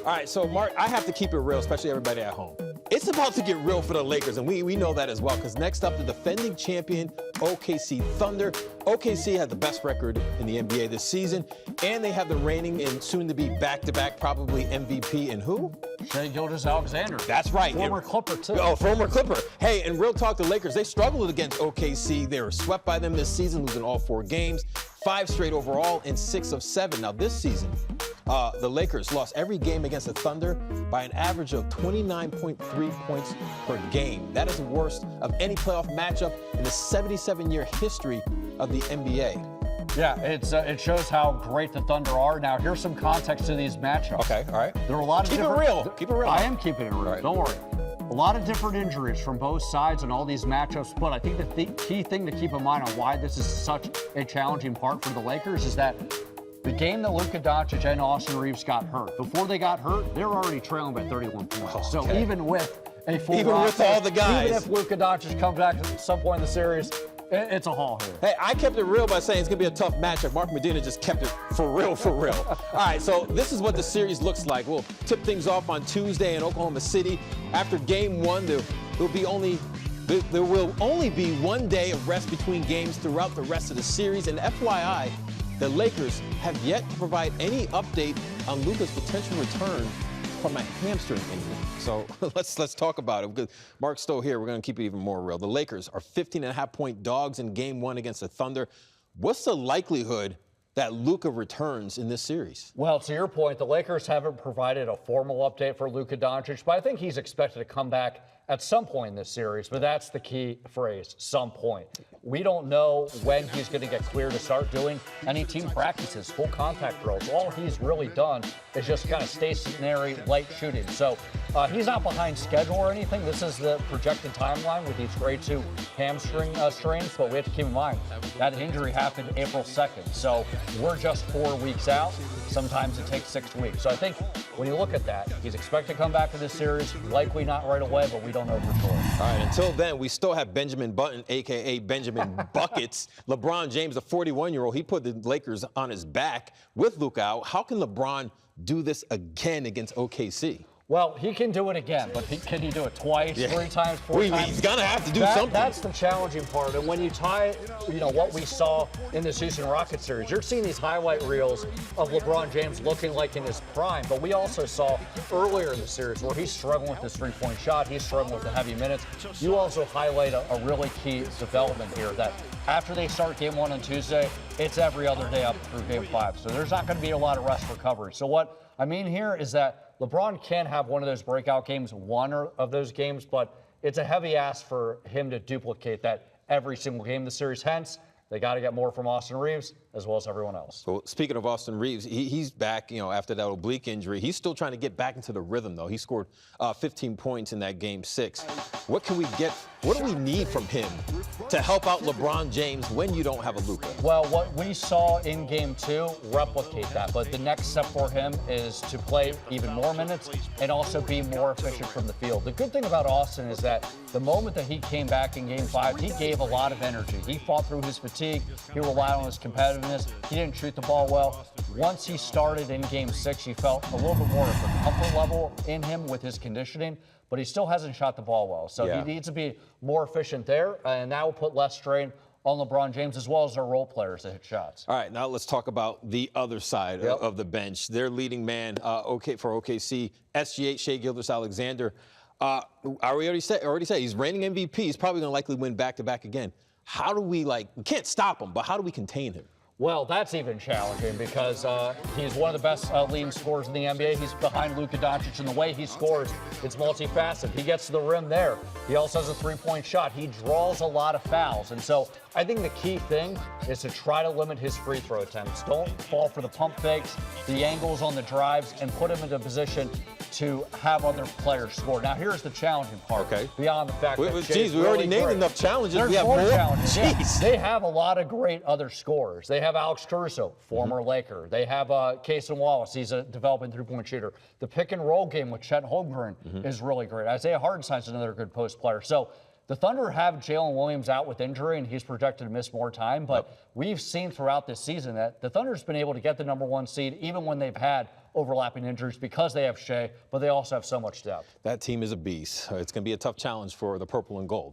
All right, so Mark, I have to keep it real, especially everybody at home. It's about to get real for the Lakers, and we know that as well, because next up, the defending champion OKC Thunder. OKC had the best record in the NBA this season, and they have the reigning and soon-to-be back-to-back probably MVP in who? Shai Gilgeous-Alexander. That's right. Former Clipper, too. Oh, former Clipper. Hey, and real talk, the Lakers, they struggled against OKC. They were swept by them this season, losing all 4 games, 5 straight overall, and 6 of 7. Now, this season, the Lakers lost every game against the Thunder by an average of 29.3 points per game. That is the worst of any playoff matchup in the 77-year history of the NBA. Yeah, it shows how great the Thunder are. Now, here's some context to these matchups. Okay, all right. There are a lot of Keep it real. Keep it real. I am keeping it real. Right. Don't worry. A lot of different injuries from both sides in all these matchups, but I think the key thing to keep in mind on why this is such a challenging part for the Lakers is that the game that Luka Dončić and Austin Reaves got hurt, before they got hurt, they were already trailing by 31 points. Okay. So even with a full Even roster, with all the guys. even if Luka Dončić comes back at some point in the series, it's a haul here. Hey, I kept it real by saying it's going to be a tough matchup. Mark Medina just kept it for real, for real. All right, so this is what the series looks like. We'll tip things off on Tuesday in Oklahoma City. After game 1, there will only be 1 day of rest between games throughout the rest of the series. And FYI, the Lakers have yet to provide any update on Luka's potential return from a hamstring injury. So let's talk about it. Because Mark Stowe here, we're going to keep it even more real. The Lakers are 15.5-point dogs in game 1 against the Thunder. What's the likelihood that Luka returns in this series? Well, to your point, the Lakers haven't provided a formal update for Luka Dončić, but I think he's expected to come back at some point in this series. But that's the key phrase, some point. We don't know when he's going to get cleared to start doing any team practices, full contact drills. All he's really done is just kind of stationary light shooting. So he's not behind schedule or anything. This is the projected timeline with these grade 2 hamstring strains, but we have to keep in mind that injury happened April 2nd. So we're just 4 weeks out. Sometimes it takes 6 weeks. So I think when you look at that, he's expected to come back to this series, likely not right away, but we don't know for sure. All right, until then, we still have Benjamin Button, a.k.a. Benjamin Buckets. LeBron James, the 41-year-old, he put the Lakers on his back with Luka out. How can LeBron do this again against OKC? Well, he can do it again, but can he do it twice, 3 times, 4 times? He's going to have to do something. That's the challenging part. And when you tie, what we saw in this Houston Rockets series, you're seeing these highlight reels of LeBron James looking like in his prime. But we also saw earlier in the series where he's struggling with this 3-point shot. He's struggling with the heavy minutes. You also highlight a really key development here that after they start game 1 on Tuesday, it's every other day up through game 5. So there's not going to be a lot of rest recovery. So what I mean here is that LeBron can have one of those breakout games, one of those games, but it's a heavy ask for him to duplicate that every single game of the series. Hence, they got to get more from Austin Reaves as well as everyone else. So speaking of Austin Reaves, he's back, after that oblique injury. He's still trying to get back into the rhythm, though. He scored 15 points in that game 6. What can we get? What do we need from him to help out LeBron James when you don't have a Luka? Well, what we saw in game 2, replicate that. But the next step for him is to play even more minutes and also be more efficient from the field. The good thing about Austin is that the moment that he came back in game 5, he gave a lot of energy. He fought through his fatigue. He relied on his competitiveness. He didn't shoot the ball well. Once he started in game 6, he felt a little bit more of a comfort level in him with his conditioning, but he still hasn't shot the ball well. So he needs to be more efficient there, and that will put less strain on LeBron James as well as their role players that hit shots. All right, now let's talk about the other side of the bench. Their leading man for OKC, SGA, Shai Gilgeous-Alexander. I already said he's reigning MVP. He's probably going to likely win back-to-back again. How do we we can't stop him, but how do we contain him? Well, that's even challenging because he's one of the best leading scorers in the NBA. He's behind Luka Dončić, and the way he scores, it's multifaceted. He gets to the rim there. He also has a 3-point shot. He draws a lot of fouls. And so I think the key thing is to try to limit his free throw attempts. Don't fall for the pump fakes, the angles on the drives, and put him into a position to have other players score. Now, here's the challenging part. Okay. Beyond the fact that we already named enough challenges. There's we have more more challenges. Yeah. They have a lot of great other scorers. They have Alex Caruso, former Laker. They have Cason Wallace. He's a developing 3-point shooter. The pick and roll game with Chet Holmgren is really great. Isaiah Hartenstein's another good post player. So the Thunder have Jalen Williams out with injury, and he's projected to miss more time. But we've seen throughout this season that the Thunder's been able to get the #1 seed even when they've had overlapping injuries because they have Shea, but they also have so much depth. That team is a beast. It's going to be a tough challenge for the purple and gold.